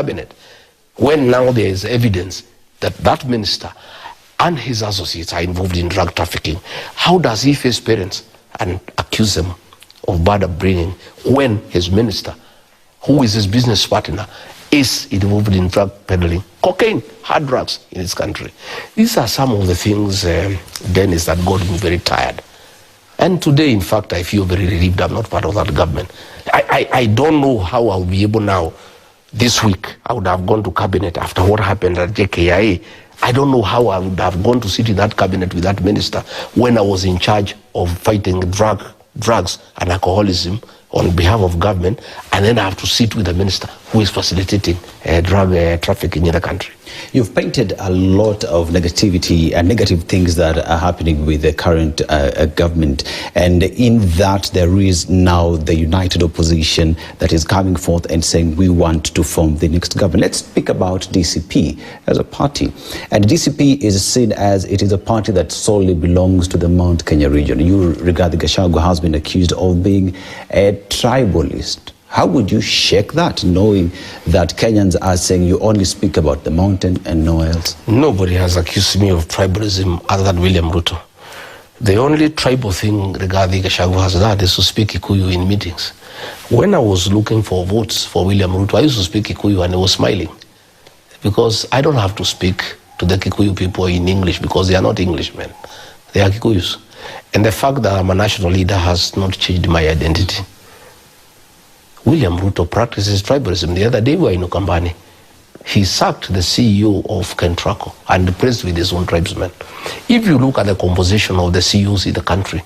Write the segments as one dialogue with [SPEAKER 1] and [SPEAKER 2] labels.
[SPEAKER 1] cabinet, when now there is evidence that that minister and his associates are involved in drug trafficking? How does he face parents and accuse them of bad upbringing when his minister, who is his business partner, is involved in drug peddling, cocaine, hard drugs in this country? These are some of the things, Dennis, that got me very tired. And today, in fact, I feel very relieved I'm not part of that government. I don't know how I'll be able now. This week, I would have gone to cabinet after what happened at JKIA. I don't know how I would have gone to sit in that cabinet with that minister when I was in charge of fighting drugs and alcoholism on behalf of government, and then I have to sit with the minister who is facilitating drug trafficking in the country.
[SPEAKER 2] You've painted a lot of negativity and negative things that are happening with the current government, and in that there is now the united opposition that is coming forth and saying we want to form the next government. Let's speak about DCP as a party. And DCP is seen as it is a party that solely belongs to the Mount Kenya region. You regard the Gachagua has been accused of being a tribalist. How would you shake that, knowing that Kenyans are saying you only speak about the mountain and nowhere else?
[SPEAKER 1] Nobody has accused me of tribalism other than William Ruto. The only tribal thing regarding Gachagua has done is to speak Kikuyu in meetings. When I was looking for votes for William Ruto, I used to speak Kikuyu and I was smiling. Because I don't have to speak to the Kikuyu people in English because they are not Englishmen. They are Kikuyus. And the fact that I'm a national leader has not changed my identity. William Ruto practices tribalism. The other day we were in Ukambani. He sacked the CEO of Kentraco and replaced with his own tribesmen. If you look at the composition of the CEOs in the country,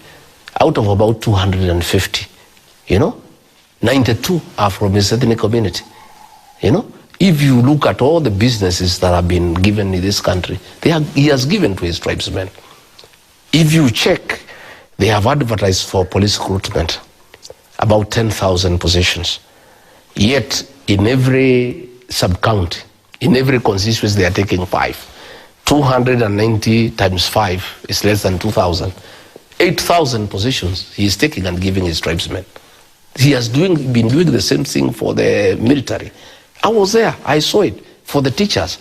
[SPEAKER 1] out of about 250, 92 are from his ethnic community. If you look at all the businesses that have been given in this country, he has given to his tribesmen. If you check, they have advertised for police recruitment, about 10,000 positions. Yet, in every sub-county, in every constituency, they are taking 5. 290 times 5 is less than 2,000. 8,000 positions he is taking and giving his tribesmen. He has been doing the same thing for the military. I was there, I saw it, for the teachers.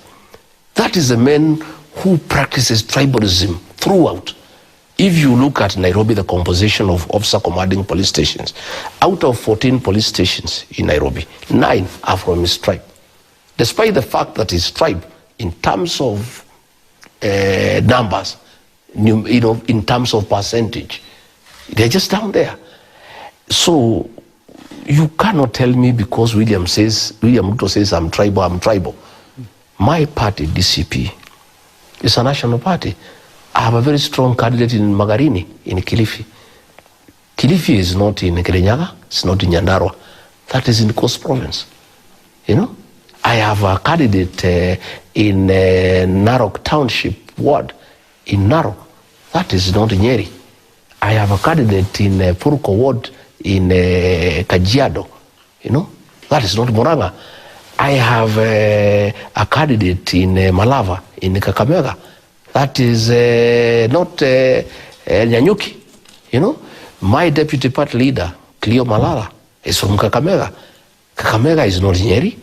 [SPEAKER 1] That is a man who practices tribalism throughout. If you look at Nairobi, the composition of officer commanding police stations, out of 14 police stations in Nairobi, 9 are from his tribe. Despite the fact that his tribe, in terms of numbers, in terms of percentage, they're just down there. So you cannot tell me because William Ruto says I'm tribal. My party, DCP, is a national party. I have a very strong candidate in Magarini, in Kilifi. Kilifi is not in Kirinyaga, it's not in Nyandarua. That is in Coast Province. I have a candidate in Narok Township Ward, in Narok. That is not in Nyeri. I have a candidate in Puruko Ward, in Kajiado. That is not Murang'a. I have a candidate in Malava, in Kakamega. That is not Nyanyuki. My deputy party leader, Cleo Malala, is from Kakamega. Kakamega is not Nyeri.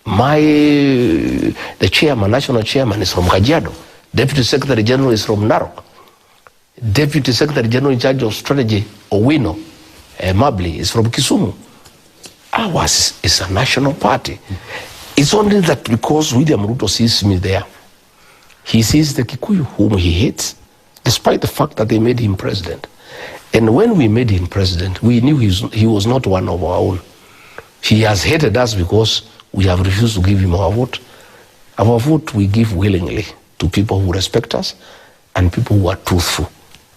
[SPEAKER 1] The chairman, national chairman, is from Kajiado. Deputy Secretary General is from Narok. Deputy Secretary General in charge of strategy, Owino Mabli, is from Kisumu. Ours is a national party. It's only that because William Ruto sees me there, he sees the Kikuyu whom he hates, despite the fact that they made him president. And when we made him president, we knew he was not one of our own. He has hated us because we have refused to give him our vote. Our vote we give willingly to people who respect us and people who are truthful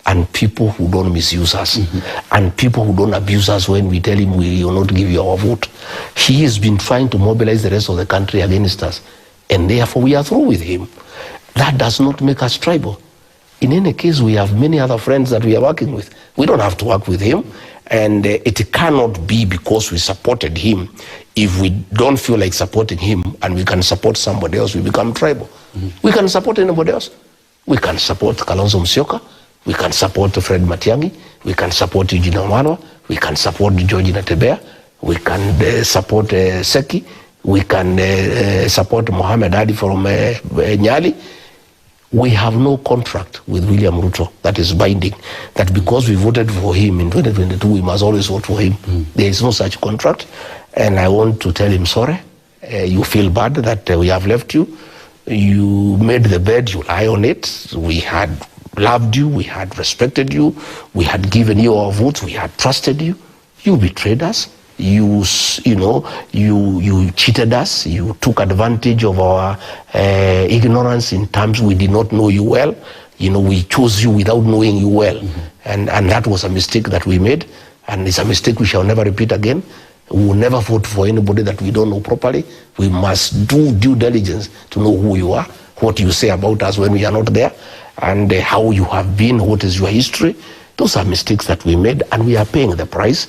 [SPEAKER 1] and people who don't misuse us and people who don't abuse us when we tell him we will not give you our vote. He has been trying to mobilize the rest of the country against us, and therefore we are through with him. That does not make us tribal. In any case, we have many other friends that we are working with. We don't have to work with him, and it cannot be because we supported him. If we don't feel like supporting him and we can support somebody else, we become tribal. We can support anybody else. We can support Kalonzo Musyoka. We can support Fred Matiang'i. We can support Eugene Wamalwa. We can support George Natebea. We can support Seki. We can support Mohammed Ali from Nyali. We have no contract with William Ruto that is binding, that because we voted for him in 2022, we must always vote for him. There is no such contract. And I want to tell him, sorry, you feel bad that we have left you. You made the bed, you lie on it. We had loved you, we had respected you, we had given you our votes, we had trusted you. You betrayed us. You cheated us. You took advantage of our ignorance in terms we did not know you well. We chose you without knowing you well. And that was a mistake that we made. And it's a mistake we shall never repeat again. We will never vote for anybody that we don't know properly. We must do due diligence to know who you are, what you say about us when we are not there, and how you have been, what is your history. Those are mistakes that we made, and we are paying the price.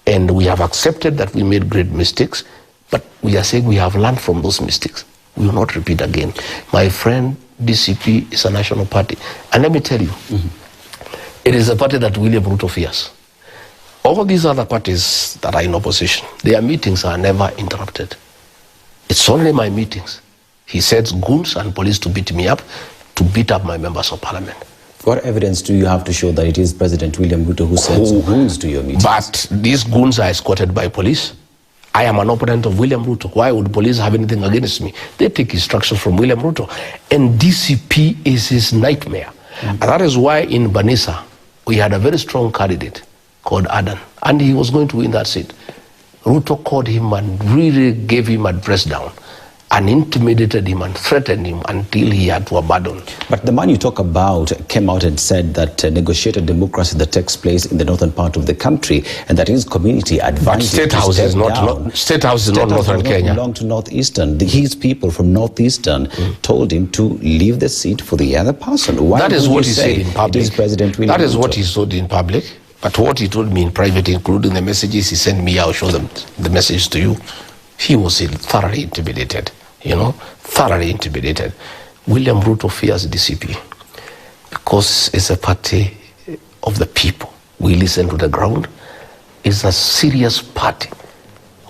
[SPEAKER 1] And we have accepted that we made great mistakes, but we are saying we have learned from those mistakes. We will not repeat again. My friend, DCP is a national party. And let me tell you, it is a party that William Ruto fears. All these other parties that are in opposition, their meetings are never interrupted. It's only my meetings. He sends goons and police to beat me up, to beat up my members of parliament.
[SPEAKER 2] What evidence do you have to show that it is President William Ruto who sends goons to your meetings?
[SPEAKER 1] But these goons are escorted by police. I am an opponent of William Ruto. Why would police have anything against me? They take instructions from William Ruto. And DCP is his nightmare. And that is why in Banisa, we had a very strong candidate called Adan. And he was going to win that seat. Ruto called him and really gave him a press down, and intimidated him and threatened him until he had to abandon.
[SPEAKER 2] But the man you talk about came out and said that negotiated democracy that takes place in the northern part of the country, and that his community advised.
[SPEAKER 1] But State House is not northern Kenya.
[SPEAKER 2] Belong to northeastern. His people from northeastern told him to leave the seat for the other person. Why
[SPEAKER 1] that is what he said in public.
[SPEAKER 2] It is President William
[SPEAKER 1] That is
[SPEAKER 2] Ruto.
[SPEAKER 1] what he said in public. But what he told me in private, including the messages he sent me, I'll show them the message to you. He was thoroughly intimidated. Thoroughly intimidated. William Ruto fears DCP because it's a party of the people. We listen to the ground. It's a serious party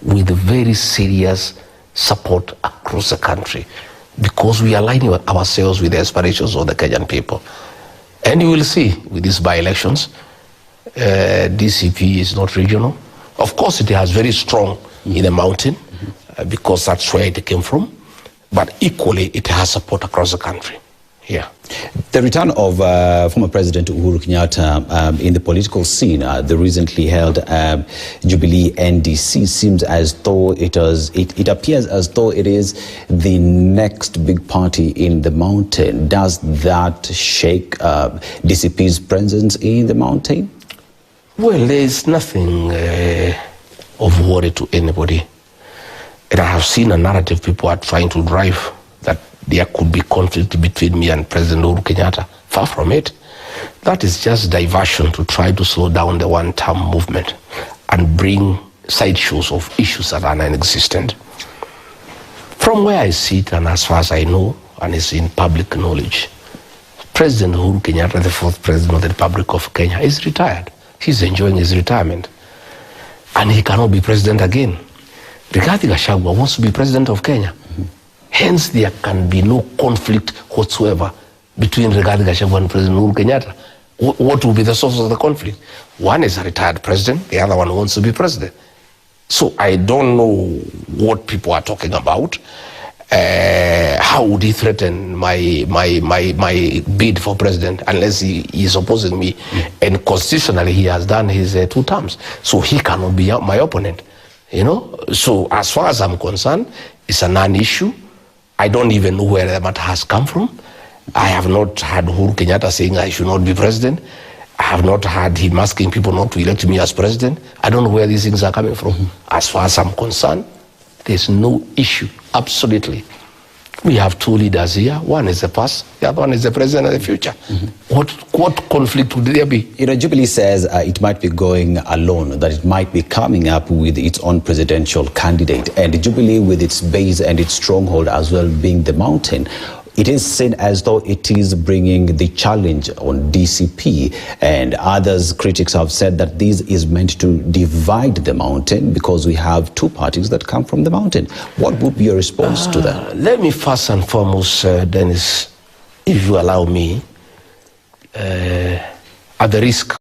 [SPEAKER 1] with very serious support across the country because we are aligning ourselves with the aspirations of the Kenyan people. And you will see with these by-elections, DCP is not regional. Of course, it has very strong in the mountain because that's where it came from. But equally, it has support across the country. Yeah.
[SPEAKER 2] The return of former President Uhuru Kenyatta in the political scene, the recently held Jubilee NDC, seems as though it appears as though it is the next big party in the mountain. Does that shake DCP's presence in the mountain?
[SPEAKER 1] Well, there is nothing of worry to anybody. And I have seen a narrative people are trying to drive that there could be conflict between me and President Uhuru Kenyatta. Far from it. That is just diversion to try to slow down the one-term movement and bring sideshows of issues that are non-existent. From where I sit and as far as I know, and it's in public knowledge, President Uhuru Kenyatta, the fourth President of the Republic of Kenya, is retired. He's enjoying his retirement. And he cannot be president again. Gachagua wants to be president of Kenya. Hence, there can be no conflict whatsoever between Gachagua and President Uhuru Kenyatta. What will be the source of the conflict? One is a retired president, the other one wants to be president. So I don't know what people are talking about. How would he threaten my bid for president unless he is opposing me? And constitutionally, he has done his 2 terms. So he cannot be my opponent. So as far as I'm concerned, it's a non-issue. I don't even know where the matter has come from. I have not had Uhuru Kenyatta saying I should not be president. I have not had him asking people not to elect me as president. I don't know where these things are coming from. As far as I'm concerned, there's no issue, absolutely. We have 2 leaders here. One is the past, the other one is the present and the future. What conflict would there be?
[SPEAKER 2] Jubilee says it might be going alone, that it might be coming up with its own presidential candidate. And Jubilee, with its base and its stronghold as well being the mountain, it is seen as though it is bringing the challenge on DCP, and others, critics have said that this is meant to divide the mountain because we have two parties that come from the mountain. What would be your response to that?
[SPEAKER 1] Let me first and foremost, Dennis, if you allow me, at the risk